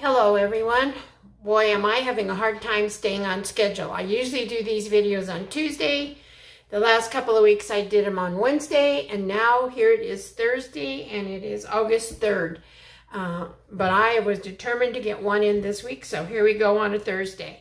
Hello everyone. Boy, am I having a hard time staying on schedule. I usually do these videos on Tuesday. The last couple of weeks I did them on Wednesday, and now here it is Thursday and it is August 3rd. But I was determined to get one in this week, so here we go on a Thursday.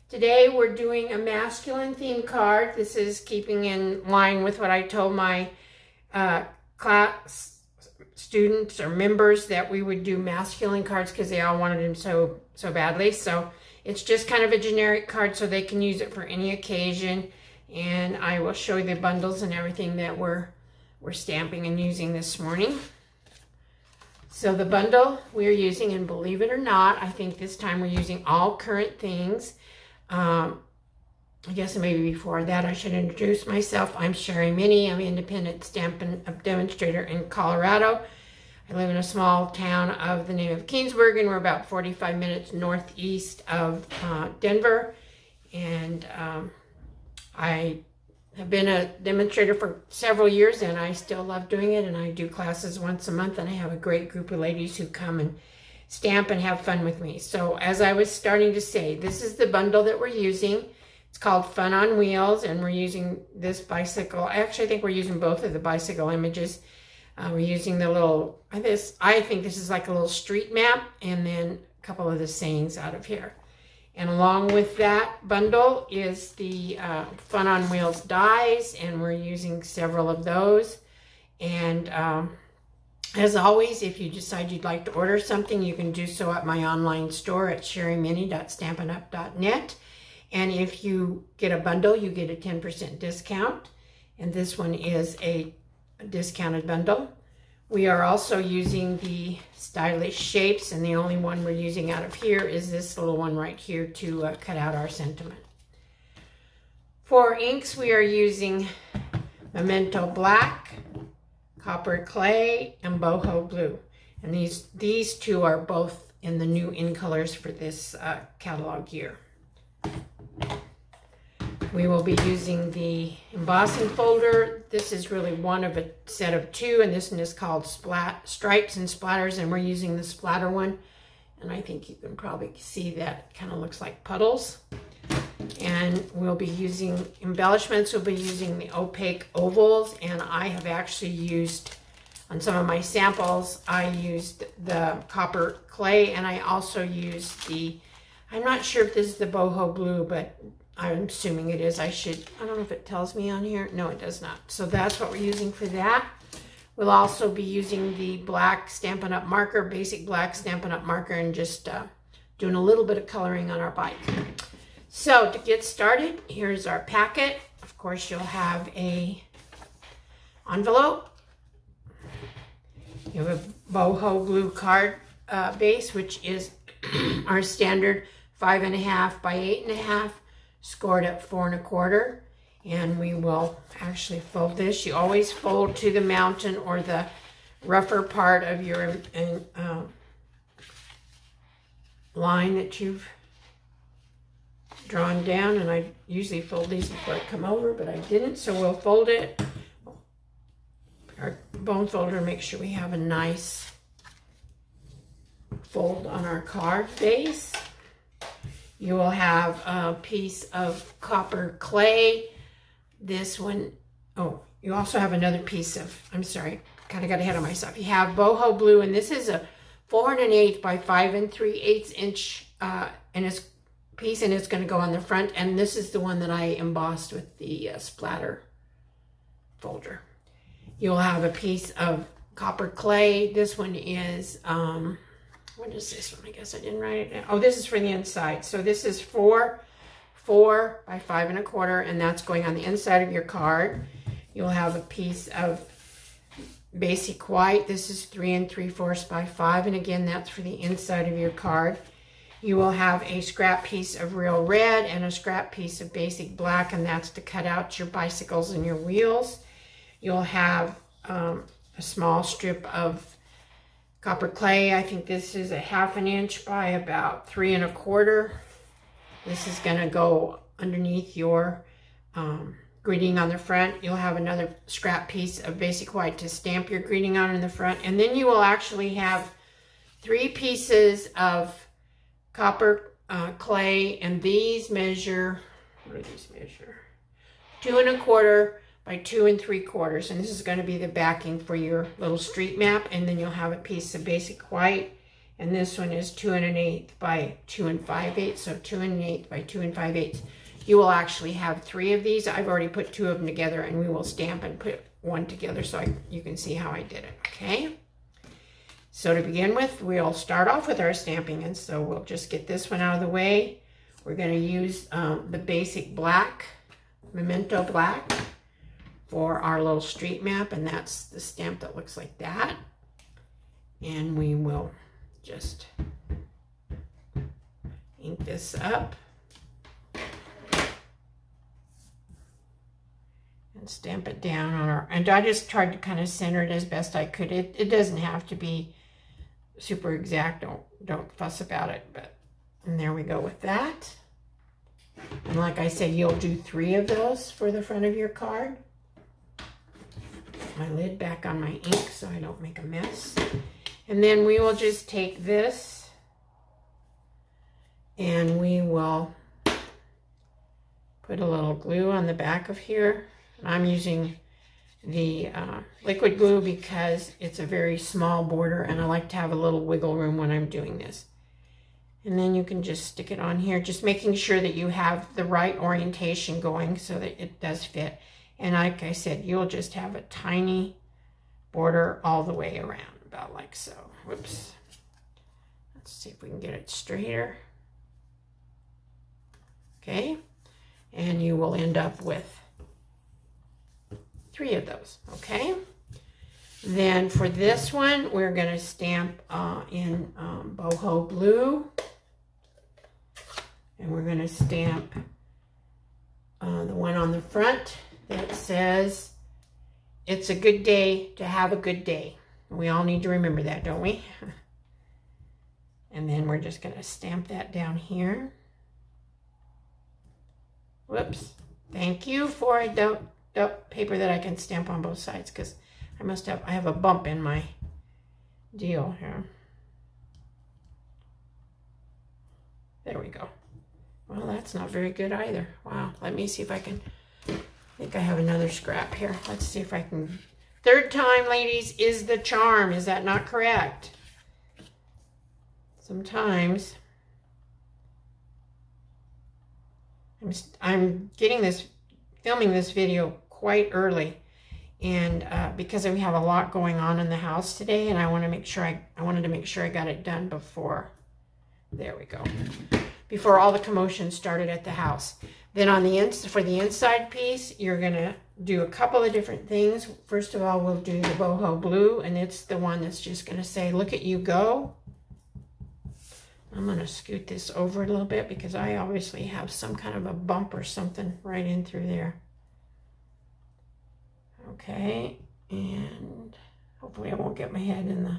Today we're doing a masculine theme card. This is keeping in line with what I told my class students or members that we would do masculine cards because they all wanted them so badly. So it's just kind of a generic card so they can use it for any occasion. And I will show you the bundles and everything that we're stamping and using this morning. So the bundle we're using, and believe it or not, I think this time we're using all current things. I guess maybe before that I should introduce myself. I'm Sherry Minnie. I'm an independent Stampin' Up! Demonstrator in Colorado. I live in a small town of the name of Keansburg, and we're about 45 minutes northeast of Denver. And I have been a demonstrator for several years, and I still love doing it. And I do classes once a month, and I have a great group of ladies who come and stamp and have fun with me. So as I was starting to say, this is the bundle that we're using. It's called Fun on Wheels, and we're using this bicycle. Actually, I think we're using both of the bicycle images. We're using the little, I think this is like a little street map, and then a couple of the sayings out of here. And along with that bundle is the Fun on Wheels dies, and we're using several of those. And as always, if you decide you'd like to order something, you can do so at my online store at sherryminnie.stampinup.net. And if you get a bundle, you get a 10% discount. And this one is a discounted bundle. We are also using the stylish shapes, and the only one we're using out of here is this little one right here to cut out our sentiment. For inks, we are using Memento Black, Copper Clay, and Boho Blue. And these two are both in the new in colors for this catalog year. We will be using the embossing folder. This is really one of a set of two, and this one is called Stripes and Splatters, and we're using the splatter one. And I think you can probably see that it kind of looks like puddles. And we'll be using embellishments. We'll be using the opaque ovals, and I have actually used, on some of my samples, I used the Copper Clay, and I also used the, I'm not sure if this is the Boho Blue, but I'm assuming it is. I don't know if it tells me on here. No, it does not. So that's what we're using for that. We'll also be using the black Stampin' Up! Marker, basic black Stampin' Up! Marker, and just doing a little bit of coloring on our bike. So to get started, here's our packet. Of course, you'll have a envelope. You have a Boho Blue card base, which is our standard 5.5 by 8.5. Scored at 4 1/4, and we will actually fold this. You always fold to the mountain or the rougher part of your line that you've drawn down, and I usually fold these before I come over, but I didn't, so we'll fold it. Our bone folder, make sure we have a nice fold on our card base. You will have a piece of Copper Clay. This one, oh, you also have another piece of, I'm sorry, kind of got ahead of myself. You have Boho Blue, and this is a 4 1/8 by 5 3/8 inch and it's piece, and it's going to go on the front. And this is the one that I embossed with the splatter folder. You'll have a piece of Copper Clay. This one is, what is this one? I guess I didn't write it down. Oh, this is for the inside. So this is 4 by 5 1/4, and that's going on the inside of your card. You'll have a piece of basic white. This is 3 3/4 by 5, and again, that's for the inside of your card. You will have a scrap piece of real red and a scrap piece of basic black, and that's to cut out your bicycles and your wheels. You'll have a small strip of Copper Clay. I think this is a 1/2 inch by about 3 1/4. This is going to go underneath your greeting on the front. You'll have another scrap piece of basic white to stamp your greeting on in the front. And then you will actually have 3 pieces of copper clay, and these measure, what do these measure? 2 1/4 by 2 3/4, and this is going to be the backing for your little street map. And then you'll have a piece of basic white, and this one is 2 1/8 by 2 5/8, so 2 1/8 by 2 5/8. You will actually have 3 of these. I've already put 2 of them together, and we will stamp and put one together so you can see how I did it, okay? So to begin with, we'll start off with our stamping, and so we'll just get this one out of the way. We're going to use the basic black, Memento Black, for our little street map, and that's the stamp that looks like that. And we will just ink this up and stamp it down on our, and I just tried to kind of center it as best I could. It doesn't have to be super exact, don't fuss about it, but, and there we go with that. And like I said, you'll do 3 of those for the front of your card. Put my lid back on my ink so I don't make a mess. And then we will just take this and we will put a little glue on the back of here. I'm using the liquid glue because it's a very small border and I like to have a little wiggle room when I'm doing this. And then you can just stick it on here, just making sure that you have the right orientation going so that it does fit. And like I said, you'll just have a tiny border all the way around, about like so. Whoops. Let's see if we can get it straighter. Okay. And you will end up with 3 of those, okay? Then for this one, we're going to stamp in boho blue. And we're going to stamp the one on the front that says, "It's a good day to have a good day." We all need to remember that, don't we? And then we're just going to stamp that down here. Whoops. Thank you for a dope paper that I can stamp on both sides, because I have a bump in my deal here. There we go. Well, that's not very good either. Wow. Let me see if I can, I think I have another scrap here. Let's see if I can. 3rd time, ladies, is the charm. Is that not correct? Sometimes I'm filming this video quite early, and because we have a lot going on in the house today, and I wanted to make sure I got it done before, there we go, before all the commotion started at the house. Then on the for the inside piece, you're gonna do a couple of different things. First of all, we'll do the boho blue, and it's the one that's just gonna say, "Look at you go." I'm gonna scoot this over a little bit because I obviously have some kind of a bump or something right in through there. Okay, and hopefully I won't get my head in the...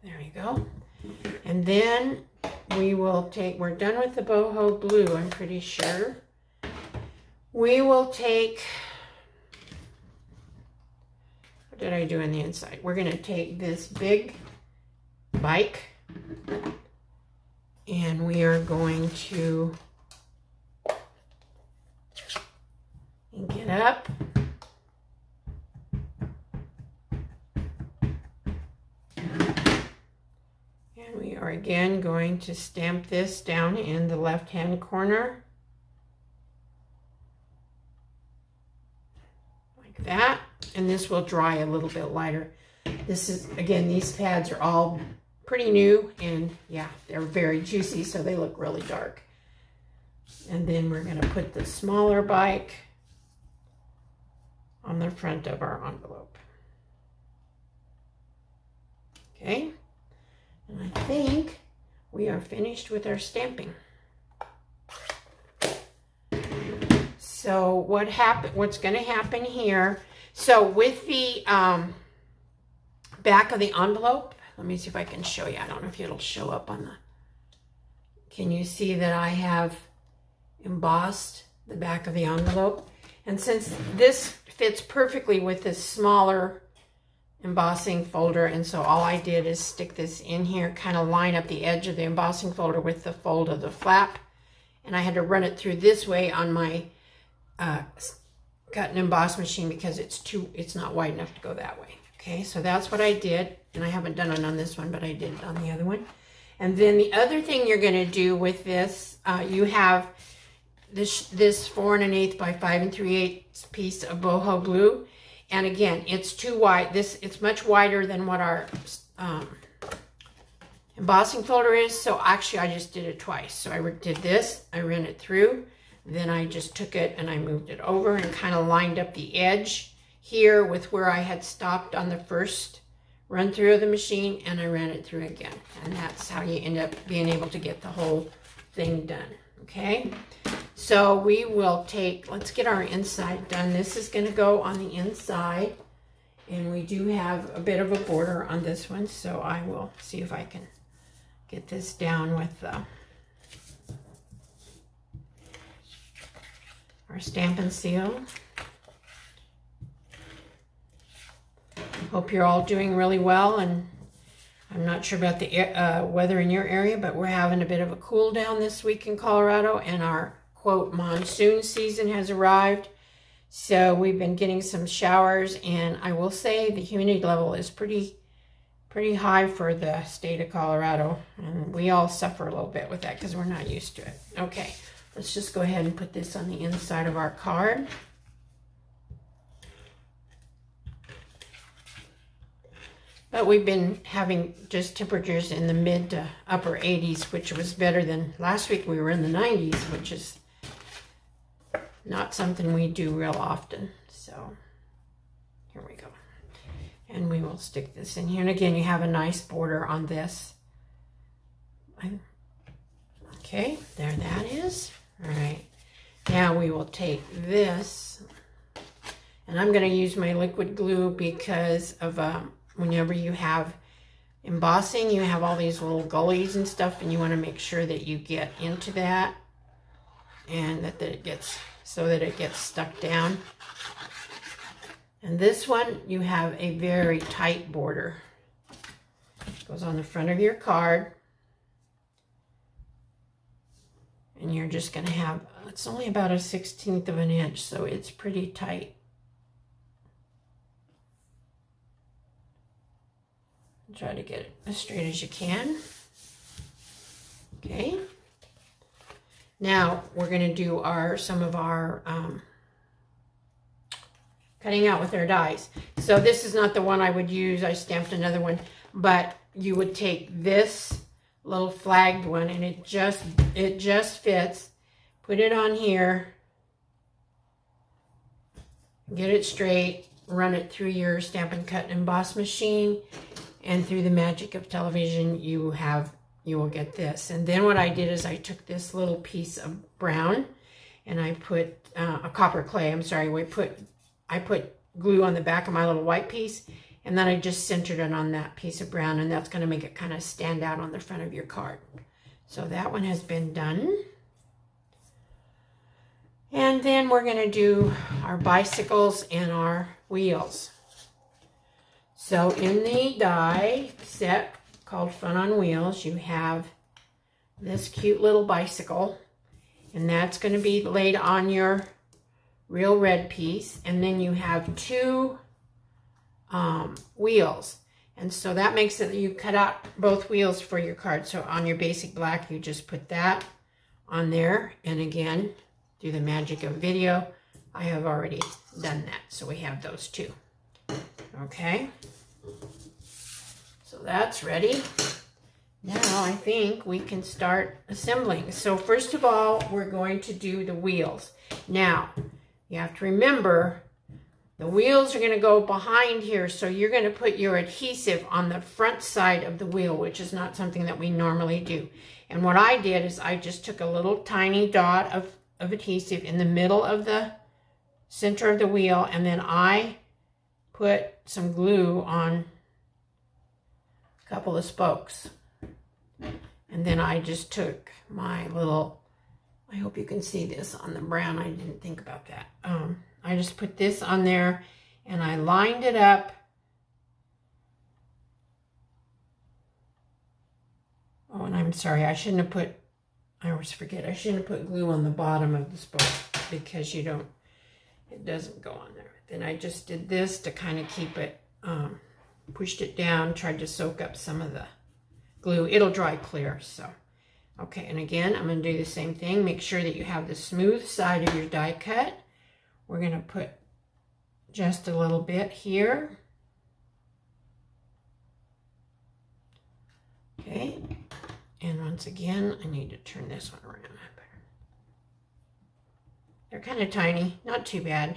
There we go. And then we will take, we're done with the boho blue, I'm pretty sure. We will take, what did I do on the inside? We're going to take this big bike and we are going to ink it up. And we are again going to stamp this down in the left-hand corner. Like that. And this will dry a little bit lighter. This is, again, these pads are all pretty new, and yeah, they're very juicy, so they look really dark. And then we're going to put the smaller bike on the front of our envelope. Okay, and I think we are finished with our stamping. So what's going to happen here, so with the back of the envelope, let me see if I can show you. I don't know if it'll show up on the, can you see that I have embossed the back of the envelope? And since this fits perfectly with this smaller embossing folder, and so all I did is stick this in here, kind of line up the edge of the embossing folder with the fold of the flap, and I had to run it through this way on my cut and emboss machine because it's not wide enough to go that way. Okay, so that's what I did, and I haven't done it on this one, but I did it on the other one. And then the other thing you're going to do with this, you have this 4 1/8 by 5 3/8 piece of boho glue, and again, it's too wide. It's much wider than what our embossing folder is. So actually, I just did it twice. So I did this, I ran it through, then I just took it and I moved it over and kind of lined up the edge here with where I had stopped on the first run through of the machine, and I ran it through again. And that's how you end up being able to get the whole thing done. Okay, so we will let's get our inside done. This is going to go on the inside, and we do have a bit of a border on this one, so I will see if I can get this down with our Stampin' Seal. Hope you're all doing really well, and I'm not sure about the weather in your area, but we're having a bit of a cool down this week in Colorado, and our, quote, monsoon season has arrived. So we've been getting some showers, and I will say the humidity level is pretty high for the state of Colorado, and we all suffer a little bit with that because we're not used to it. Okay, let's just go ahead and put this on the inside of our card. But we've been having just temperatures in the mid to upper 80s, which was better than last week. We were in the 90s, which is not something we do real often. So here we go. And we will stick this in here. And again, you have a nice border on this. Okay, there that is. All right. Now we will take this, and I'm going to use my liquid glue because of whenever you have embossing, you have all these little gullies and stuff, and you want to make sure that you get into that and that it gets, so that it gets stuck down. And this one, you have a very tight border. It goes on the front of your card. And you're just going to have, it's only about 1/16 of an inch, so it's pretty tight. Try to get it as straight as you can. Okay. Now we're going to do some of our cutting out with our dies. So this is not the one I would use. I stamped another one, but you would take this little flagged one, and it just fits. Put it on here. Get it straight. Run it through your Stampin' Cut and Emboss machine. And through the magic of television, you will get this. And then what I did is I took this little piece of brown, and I put a copper clay. I'm sorry. I put glue on the back of my little white piece, and then I just centered it on that piece of brown, and that's going to make it kind of stand out on the front of your card. So that one has been done. And then we're going to do our bicycles and our wheels. So in the die set called Fun on Wheels, you have this cute little bicycle, and that's going to be laid on your real red piece. And then you have two wheels, and so that makes it that you cut out both wheels for your card. So on your basic black, you just put that on there, and again, through the magic of video, I have already done that. So we have those two. Okay, so that's ready. Now I think we can start assembling. So first of all, we're going to do the wheels. Now, you have to remember, the wheels are going to go behind here, so you're going to put your adhesive on the front side of the wheel, which is not something that we normally do. And what I did is I just took a little tiny dot of adhesive in the middle of the center of the wheel, and then I put some glue on a couple of spokes. And then I just took my little, I hope you can see this on the brown. I didn't think about that. I just put this on there, and I lined it up Oh, and I'm sorry, I shouldn't have put, I always forget, I shouldn't have put glue on the bottom of the spoke because you don't, it doesn't go on there. Then I just did this to kind of keep it, pushed it down, tried to soak up some of the glue. It'll dry clear, so. Okay, and again, I'm going to do the same thing. Make sure that you have the smooth side of your die cut. We're going to put just a little bit here. Okay, and once again, I need to turn this one around. They're kind of tiny, not too bad.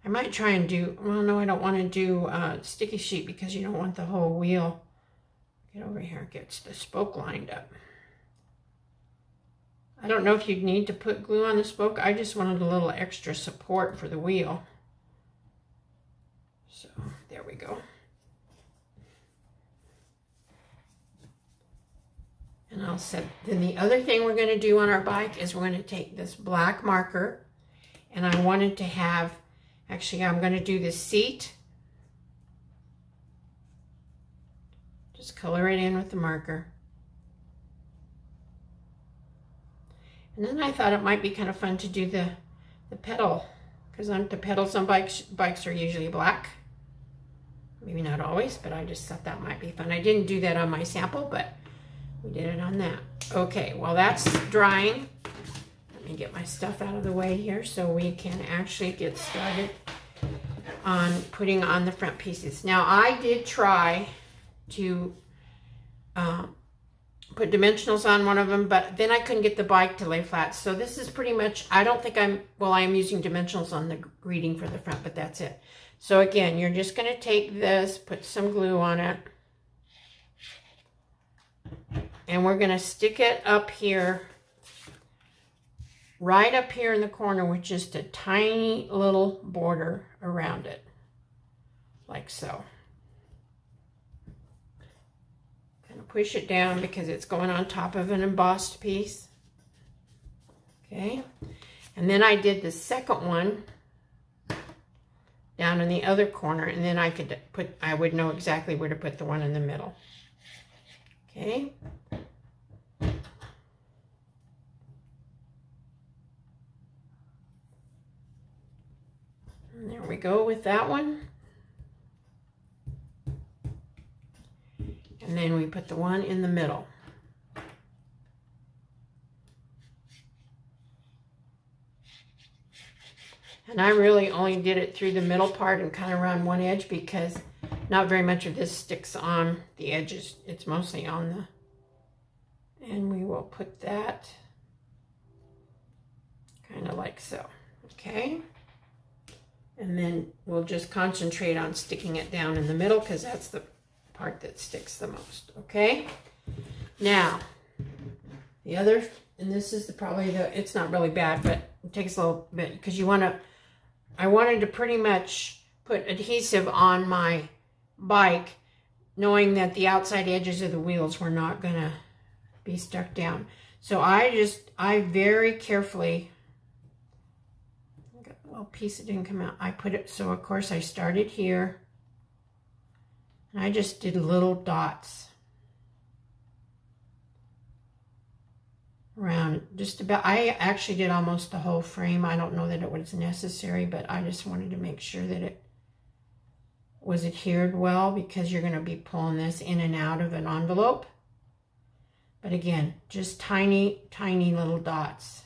I might try and do, well, no, I don't want to do sticky sheet because you don't want the whole wheel. Get over here, gets the spoke lined up. I don't know if you'd need to put glue on the spoke. I just wanted a little extra support for the wheel. So there we go. And I'll set, then the other thing we're going to do on our bike is we're going to take this black marker, and I wanted to have, actually I'm going to do the seat. Just color it in with the marker. And then I thought it might be kind of fun to do the pedal, because the pedals on bikes are usually black. Maybe not always, but I just thought that might be fun. I didn't do that on my sample, but we did it on that. Okay, well that's drying. Let me get my stuff out of the way here so we can actually get started on putting on the front pieces. Now I did try to put dimensionals on one of them, but then I couldn't get the bike to lay flat. So this is pretty much, I don't think I'm, well, I am using dimensionals on the greeting for the front, but that's it. So again, you're just going to take this, put some glue on it, and we're going to stick it up here, right up here in the corner with just a tiny little border around it, like so. Push it down because it's going on top of an embossed piece. Okay, and then I did the second one down in the other corner, and then I could put, I would know exactly where to put the one in the middle. Okay. And there we go with that one. And then we put the one in the middle. And I really only did it through the middle part and kind of around one edge because not very much of this sticks on the edges. It's mostly on the, and we will put that kind of like so. Okay. And then we'll just concentrate on sticking it down in the middle because that's the part that sticks the most. Okay, now the other, and this is probably the, it's not really bad, but it takes a little bit because you want to, I wanted to pretty much put adhesive on my bike knowing that the outside edges of the wheels were not gonna be stuck down. So I very carefully, got a little piece that didn't come out, I put it, so of course I started here. I just did little dots around just about, I actually did almost the whole frame. I don't know that it was necessary, but I just wanted to make sure that it was adhered well because you're going to be pulling this in and out of an envelope. But again, just tiny, tiny little dots.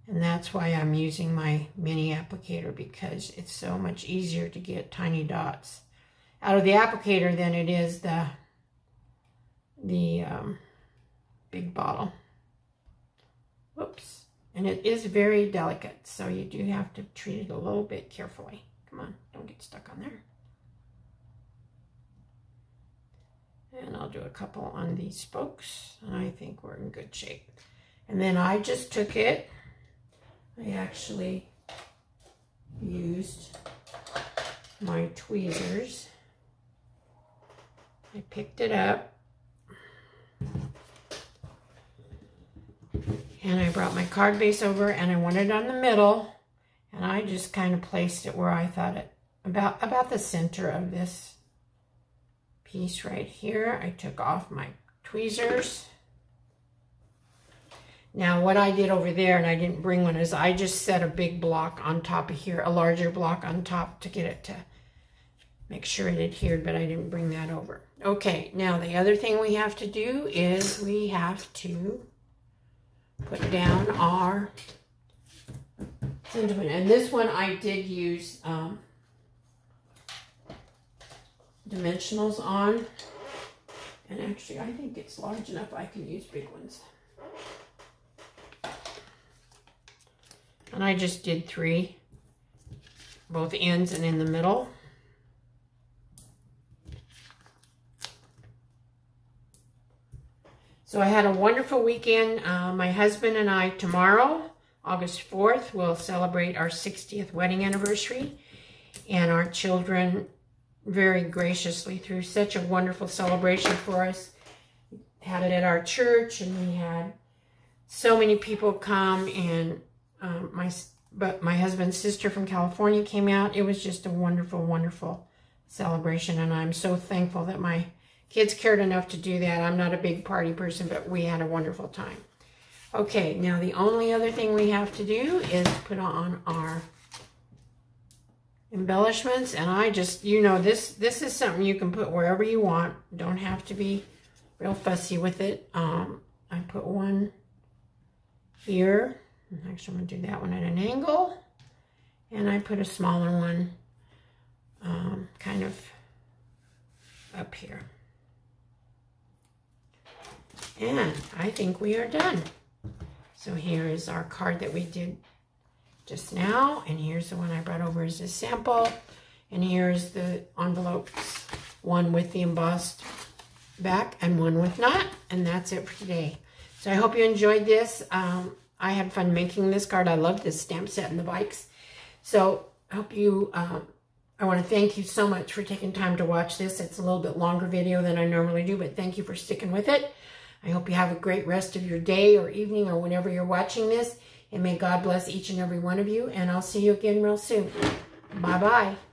And that's why I'm using my mini applicator, because it's so much easier to get tiny dots out of the applicator than it is the big bottle. Whoops. And it is very delicate, so you do have to treat it a little bit carefully. Come on, don't get stuck on there. And I'll do a couple on these spokes, and I think we're in good shape. And then I just took it, I actually used my tweezers. I picked it up and I brought my card base over and I wanted it on the middle, and I just kind of placed it where I thought it, about the center of this piece right here. I took off my tweezers. Now what I did over there, and I didn't bring one, is I just set a big block on top of here, a larger block on top to get it to make sure it adhered, but I didn't bring that over. Okay, now the other thing we have to do is we have to put down our sentiment. And this one I did use dimensionals on. And actually, I think it's large enough I can use big ones. And I just did 3, both ends and in the middle. So I had a wonderful weekend. My husband and I tomorrow, August 4th, will celebrate our 60th wedding anniversary. And our children very graciously threw such a wonderful celebration for us. Had it at our church, and we had so many people come, and my husband's sister from California came out. It was just a wonderful, wonderful celebration, and I'm so thankful that my kids cared enough to do that. I'm not a big party person, but we had a wonderful time. Okay, now the only other thing we have to do is put on our embellishments, and I just, you know, this is something you can put wherever you want. Don't have to be real fussy with it. I put one here. Actually, I'm going to do that one at an angle. And I put a smaller one kind of up here. And I think we are done. So here is our card that we did just now. And here's the one I brought over as a sample. And here's the envelopes. One with the embossed back and one with not. And that's it for today. So I hope you enjoyed this. I had fun making this card. I love this stamp set and the bikes. So I hope you, I want to thank you so much for taking time to watch this. It's a little bit longer video than I normally do, but thank you for sticking with it. I hope you have a great rest of your day or evening or whenever you're watching this. And may God bless each and every one of you. And I'll see you again real soon. Bye-bye.